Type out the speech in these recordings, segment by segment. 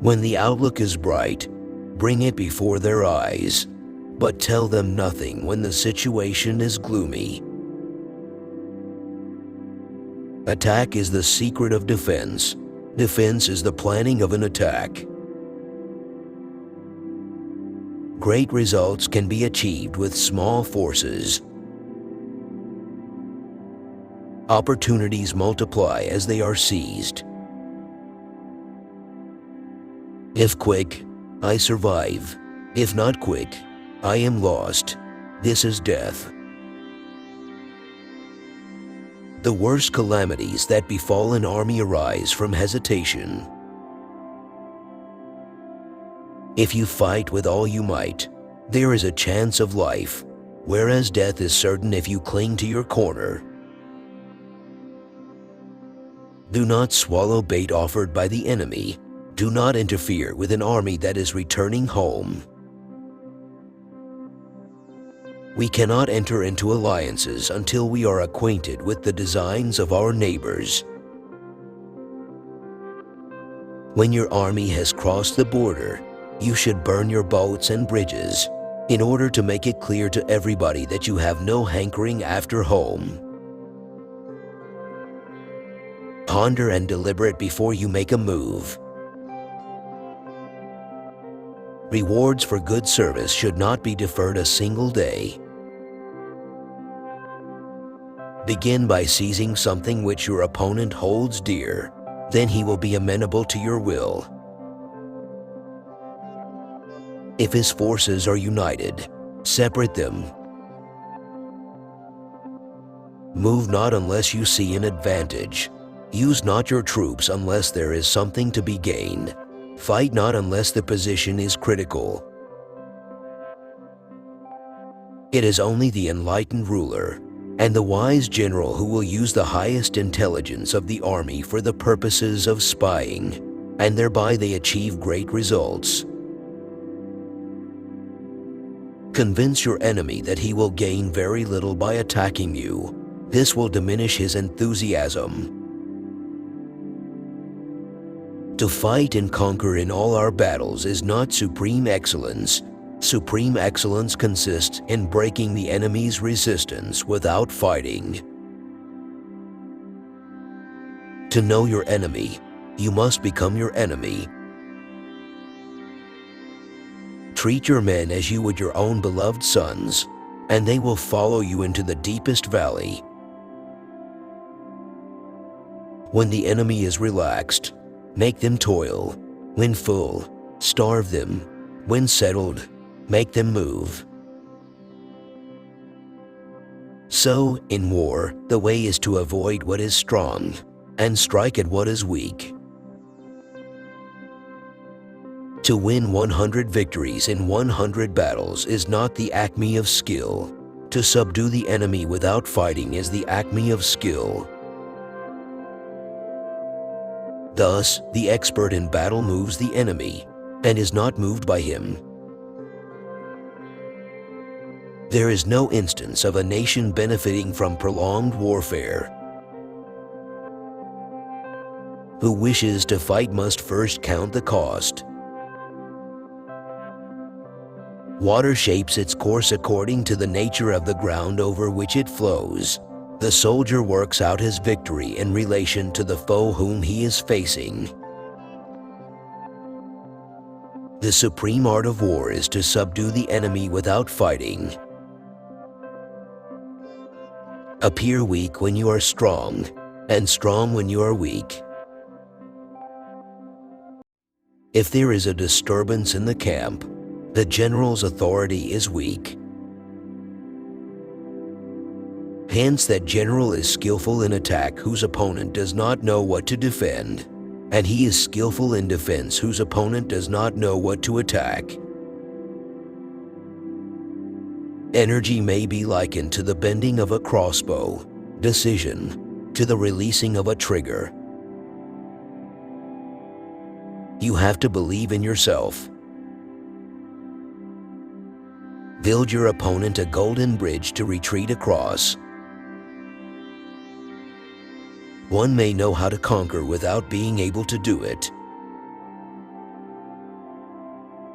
When the outlook is bright, bring it before their eyes, but tell them nothing when the situation is gloomy. Attack is the secret of defense. Defense is the planning of an attack. Great results can be achieved with small forces. Opportunities multiply as they are seized. If quick, I survive. If not quick, I am lost. This is death. The worst calamities that befall an army arise from hesitation. If you fight with all you might, there is a chance of life, whereas death is certain if you cling to your corner. Do not swallow bait offered by the enemy. Do not interfere with an army that is returning home. We cannot enter into alliances until we are acquainted with the designs of our neighbors. When your army has crossed the border, you should burn your boats and bridges in order to make it clear to everybody that you have no hankering after home. Ponder and deliberate before you make a move. Rewards for good service should not be deferred a single day. Begin by seizing something which your opponent holds dear. Then he will be amenable to your will. If his forces are united, separate them. Move not unless you see an advantage. Use not your troops unless there is something to be gained. Fight not unless the position is critical. It is only the enlightened ruler and the wise general who will use the highest intelligence of the army for the purposes of spying, and thereby they achieve great results. Convince your enemy that he will gain very little by attacking you. This will diminish his enthusiasm. To fight and conquer in all our battles is not supreme excellence. Supreme excellence consists in breaking the enemy's resistance without fighting. To know your enemy, you must become your enemy. Treat your men as you would your own beloved sons, and they will follow you into the deepest valley. When the enemy is relaxed, make them toil. When full, starve them. When settled, make them move. So, in war, the way is to avoid what is strong and strike at what is weak. To win 100 victories in 100 battles is not the acme of skill. To subdue the enemy without fighting is the acme of skill. Thus, the expert in battle moves the enemy and is not moved by him. There is no instance of a nation benefiting from prolonged warfare. Who wishes to fight must first count the cost. Water shapes its course according to the nature of the ground over which it flows. The soldier works out his victory in relation to the foe whom he is facing. The supreme art of war is to subdue the enemy without fighting. Appear weak when you are strong, and strong when you are weak. If there is a disturbance in the camp, the general's authority is weak. Hence, that general is skillful in attack whose opponent does not know what to defend, and he is skillful in defense whose opponent does not know what to attack. Energy may be likened to the bending of a crossbow, decision to the releasing of a trigger. You have to believe in yourself. Build your opponent a golden bridge to retreat across. One may know how to conquer without being able to do it.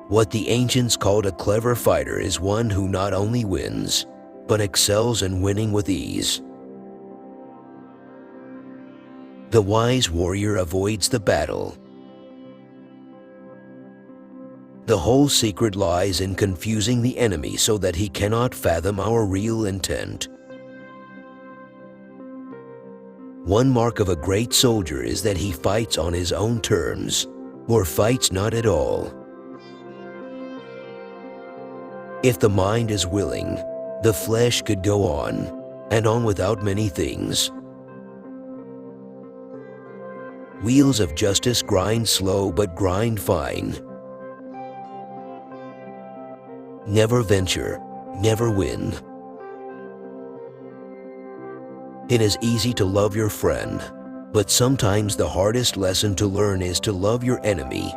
What the ancients called a clever fighter is one who not only wins, but excels in winning with ease. The wise warrior avoids the battle. The whole secret lies in confusing the enemy so that he cannot fathom our real intent. One mark of a great soldier is that he fights on his own terms, or fights not at all. If the mind is willing, the flesh could go on, and on without many things. Wheels of justice grind slow but grind fine. Never venture, never win. It is easy to love your friend, but sometimes the hardest lesson to learn is to love your enemy.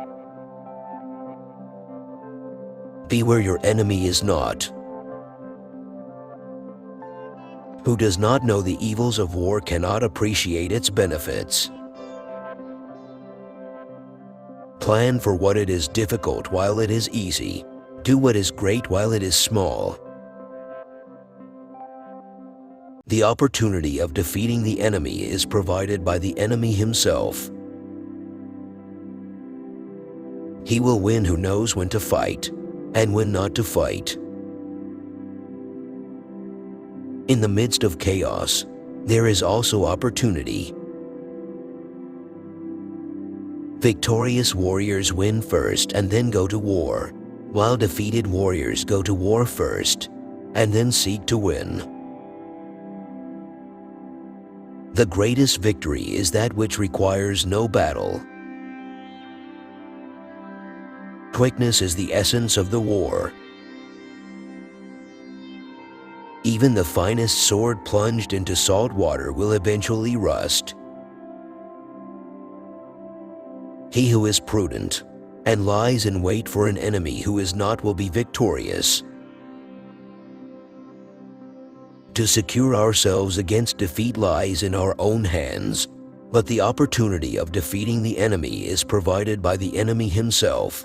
Be where your enemy is not. Who does not know the evils of war cannot appreciate its benefits. Plan for what it is difficult while it is easy. Do what is great while it is small. The opportunity of defeating the enemy is provided by the enemy himself. He will win who knows when to fight and when not to fight. In the midst of chaos, there is also opportunity. Victorious warriors win first and then go to war, while defeated warriors go to war first and then seek to win. The greatest victory is that which requires no battle. Quickness is the essence of the war. Even the finest sword plunged into salt water will eventually rust. He who is prudent and lies in wait for an enemy who is not will be victorious. To secure ourselves against defeat lies in our own hands, but the opportunity of defeating the enemy is provided by the enemy himself.